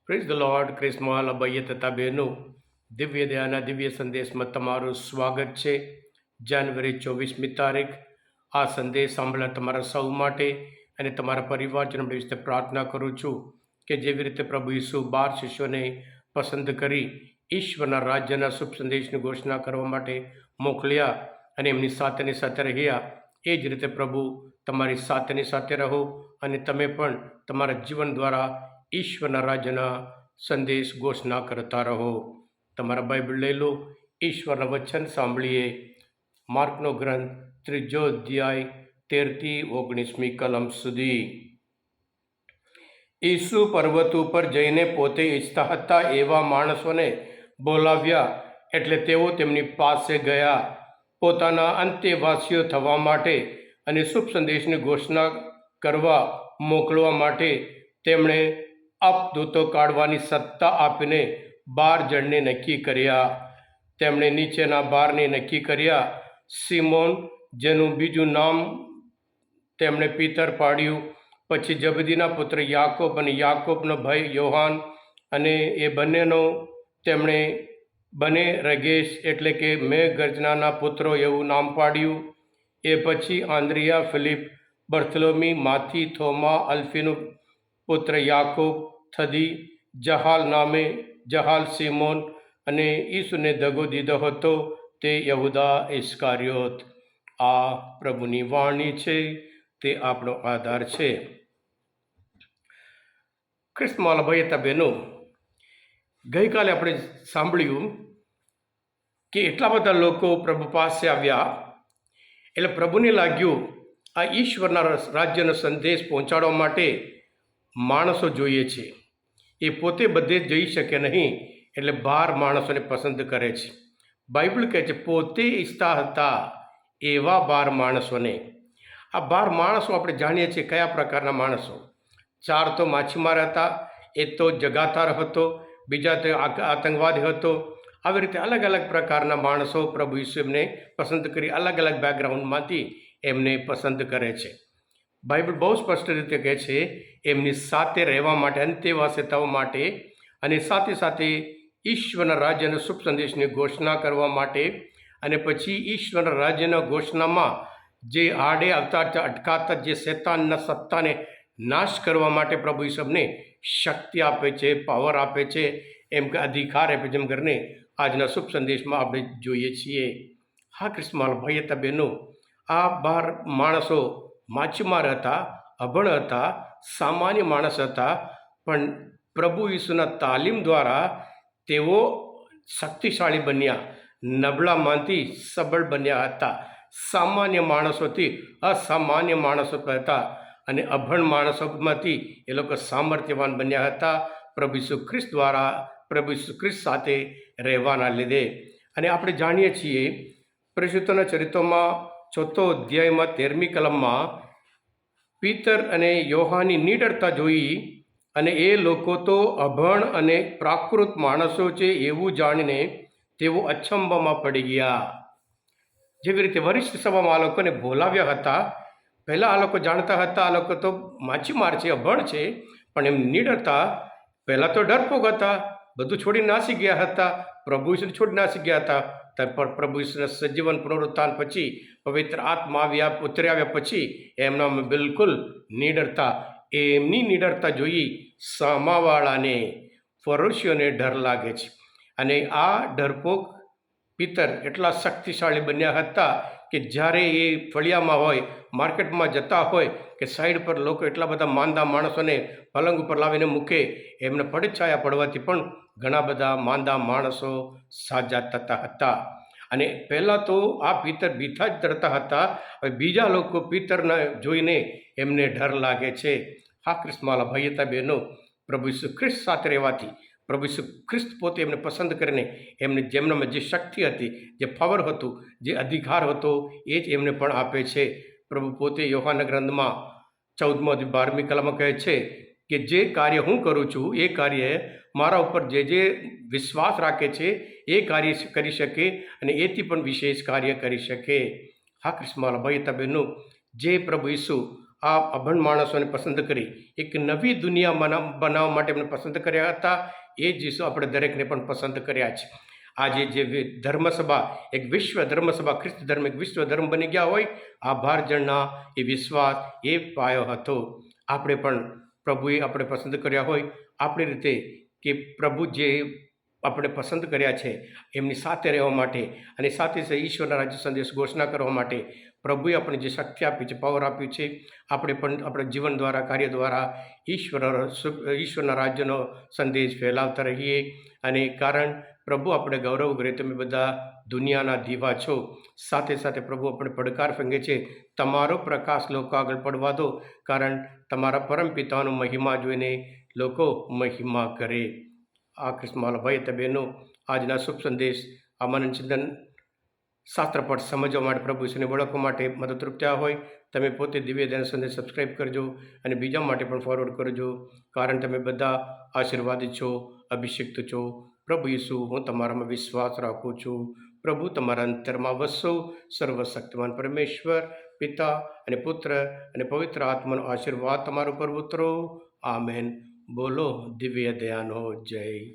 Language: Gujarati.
Praise the Lord. ક્રિસ્મોલ અભય તથા બહેનો, દિવ્ય દયાના દિવ્ય સંદેશમાં તમારું સ્વાગત છે. જાન્યુઆરી 24મી તારીખ. આ સંદેશ સાંભળવા તમારા સૌ માટે અને તમારા પરિવારજનો વિશે પ્રાર્થના કરું છું કે જેવી રીતે પ્રભુ ઈસુ 12 શિષ્યોને પસંદ કરી ઈશ્વરના રાજ્યના શુભ સંદેશની ઘોષણા કરવા માટે મોકલ્યા અને એમની સાથે રહ્યા, એ જ રીતે પ્રભુ તમારી સાથે રહો અને તમે પણ તમારા જીવન દ્વારા ઈશ્વરના રાજ્યના સંદેશ ઘોષણા કરતા રહો. તમારા બાઇબલ લઈ લો, ઈશ્વરના વચન સાંભળીએ. માર્કનો ગ્રંથ 3 અધ્યાય 13-19 કલમ સુધી. ઈસુ પર્વત ઉપર જઈને પોતે ઈચ્છતા હતા એવા માણસોને બોલાવ્યા, એટલે તેઓ તેમની પાસે ગયા. પોતાના અંતેવાસીઓ થવા માટે અને શુભ સંદેશની ઘોષણા કરવા મોકલવા માટે તેમણે અપદૂતો કાઢવાની સત્તા આપીને 12 જણને નક્કી કર્યા. તેમણે નીચેના 12ને નક્કી કર્યા. સિમોન, જેનું બીજું નામ તેમણે પીતર પાડ્યું. પછી જબદીના પુત્ર યાકોબ અને યાકોબનો ભાઈ યોહાન, અને એ બંનેનો તેમણે બને રગેશ એટલે કે મેઘગર્જનાના પુત્રો એવું નામ પાડ્યું. એ પછી આંદ્રિયા, ફિલિપ, બર્થલોમી, માથી, થોમા, અલ્ફીનો પુત્ર યાકોબ, થદી, જહાલ, સિમોન, અને ઈસુને દગો દીધો હતો તે યહૂદા ઇસ્કારિયોત. આ પ્રભુની વાણી છે, તે આપણો આધાર છે. ખ્રિસ્તમાં ભાઈ બહેનો, ગઈકાલે આપણે સાંભળ્યું કે એટલા બધા લોકો પ્રભુ પાસે આવ્યા, એટલે પ્રભુને લાગ્યું આ ઈશ્વરના રાજ્યનો સંદેશ પહોંચાડવા માટે માણસો જોઈએ છે. એ પોતે બધે જ જઈ શકે નહીં, એટલે 12 માણસોને પસંદ કરે છે. બાઇબલ કહે છે પોતે ઈચ્છતા હતા એવા 12 માણસોને. આ 12 માણસો આપણે જાણીએ છીએ કયા પ્રકારના માણસો. 4 તો માછીમાર હતા, એક તો જગાતાર હતો, બીજા તો આતંકવાદી હતો. આવી રીતે અલગ અલગ પ્રકારના માણસો પ્રભુ ઈસુ એમને પસંદ કરી, અલગ અલગ બેકગ્રાઉન્ડમાંથી એમને પસંદ કરે છે. બાઇબલ બહુ સ્પષ્ટ રીતે કહે છે એમની સાથે રહેવા માટે, અંતેવાસી થવા માટે, અને સાથે સાથે ઈશ્વરના રાજ્યના શુભ સંદેશની ઘોષણા કરવા માટે. અને પછી ઈશ્વરના રાજ્યના ઘોષણામાં જે આડે આવતા અટકાતા જે શૈતાનના સત્તાને નાશ કરવા માટે પ્રભુ ઈસુને શક્તિ આપે છે, પાવર આપે છે, એમ કે અધિકાર આપે છે. જેમ કરીને આજના શુભ સંદેશમાં આપણે જોઈએ છીએ. હા ક્રિસ્મસ ભાઈ હતા બહેનો, આ 12 માણસો માછીમાર હતા, અભણ હતા, સામાન્ય માણસ હતા, પણ પ્રભુ ઈસુના તાલીમ દ્વારા તેઓ શક્તિશાળી બન્યા, નબળામાંથી સબળ બન્યા હતા. સામાન્ય માણસોથી અસામાન્ય માણસો હતા, અને અભણ માણસોમાંથી એ લોકો સામર્થ્યવાન બન્યા હતા પ્રભુ ઈસુ ખ્રિસ્ત દ્વારા, પ્રભુ ઈસુ ખ્રિસ્ત સાથે રહેવાના લીધે. અને આપણે જાણીએ છીએ પરિશુદ્ધના ચરિત્રોમાં 4 અધ્યાયમાં 13મી કલમમાં પીતર અને યોહાનની નિડરતા જોઈ, અને એ લોકો તો અભણ અને પ્રાકૃત માણસો છે એવું જાણીને તેઓ અચંબામાં પડી ગયા. જેવી રીતે વરિષ્ઠ સભામાં આ લોકોને બોલાવ્યા હતા. પહેલાં આ લોકો જાણતા હતા આ લોકો તો માછીમાર છે, અભણ છે, પણ એમ નિડરતા, પહેલાં તો ડરપોક હતા, બધું છોડી નાસી ગયા હતા, પ્રભુ ઈસુને છોડી નાસી ગયા હતા. પણ પ્રભુ ઈસુના સજીવન પુનરુત્થાન પછી, પવિત્ર આત્મા ઉતર્યા પછી એમનામાં બિલકુલ નિડરતા, એમની નિડરતા જોઈ સામાવાળાને, ફરોશીઓને ડર લાગે છે. અને આ ડરપોક પિતર એટલા શક્તિશાળી બન્યા હતા કે જ્યારે એ ફળિયામાં હોય, માર્કેટમાં જતા હોય કે સાઈડ પર લોકો એટલા બધા માંદા માણસોને પલંગ ઉપર લાવીને મૂકે, એમને પડછાયા પડવાથી પણ ઘણા બધા માંદા માણસો સાજા થતા હતા. અને પહેલાં તો આ પિતર બીઠા જ ડરતા હતા, હવે બીજા લોકો પિતરને જોઈને એમને ડર લાગે છે. હા ક્રિસ્માલા ભાઈ હતા બહેનો, પ્રભુ ઈસુ ખ્રિસ્ત સાથે રહેવાથી, પ્રભુ ઈસુ ખ્રિસ્ત પોતે એમને પસંદ કરીને એમને જેમનામાં જે શક્તિ હતી, જે પાવર હતું, જે અધિકાર હતો, એ જ એમને પણ આપે છે. પ્રભુ પોતે યોહાનના ગ્રંથમાં 14-12મી કલમમાં કહે છે કે જે કાર્ય હું કરું છું એ કાર્ય મારા ઉપર જે વિશ્વાસ રાખે છે એ કાર્ય કરી શકે, અને એથી પણ વિશેષ કાર્ય કરી શકે. હા ક્રિસ્માલા ભાઈ હતા બહેનો, જે પ્રભુ ઈસુ આ અભણ માણસોને પસંદ કરી એક નવી દુનિયા બનાવવા માટે એમને પસંદ કર્યા હતા. એ જ ઈસુ આપણે દરેકને પણ પસંદ કર્યા છે. આજે જે ધર્મસભા એક વિશ્વ ધર્મસભા ખ્રિસ્ત ધર્મ એક વિશ્વ ધર્મ બની ગયા હોય, આભાર જણના એ વિશ્વાસ એ પાયો હતો. આપણે પણ પ્રભુએ આપણે પસંદ કર્યા હોય આપણી રીતે, કે પ્રભુ જે આપણે પસંદ કર્યા છે એમની સાથે રહેવા માટે અને સાથે સાથે ઈશ્વરના રાજ્ય સંદેશ ઘોષણા કરવા માટે પ્રભુએ આપણે જે શક્તિ આપી છે, પાવર આપ્યું છે, આપણે પણ આપણા જીવન દ્વારા કાર્ય દ્વારા ઈશ્વરના રાજ્યનો સંદેશ ફેલાવતા રહીએ. અને કારણ પ્રભુ આપણે ગૌરવ કરે, તમે બધા દુનિયાના દીવા છો. સાથે સાથે પ્રભુ આપણે પડકાર ફેંકે છે, તમારો પ્રકાશ લોકો આગળ પડવા દો, કારણ તમારા પરમપિતાનો મહિમા જોઈને લોકો મહિમા કરે. આ ખ્રિસ્તમાં ભાઈ બહેનો, આજના શુભ સંદેશ આ મનન ચિંતન શાસ્ત્રપાઠ સમજવા માટે, પ્રભુ ઈશ્વરને ઓળખવા માટે મદદરૂપ થયા હોય, તમે પોતે દિવ્ય ધ્યાન સંદેશ સબસ્ક્રાઈબ કરજો અને બીજા માટે પણ ફોરવર્ડ કરજો, કારણ તમે બધા આશીર્વાદિત છો, અભિષિક્ત છો. પ્રભુ ઈસુ, હું તમારામાં વિશ્વાસ રાખું છું. પ્રભુ તમારા અંતરમાં વસો. સર્વશક્તિમાન પરમેશ્વર પિતા અને પુત્ર અને પવિત્ર આત્માનો આશીર્વાદ તમારા ઉપર ઉતરો. આમેન. બોલો દિવ્ય દયાનો જય.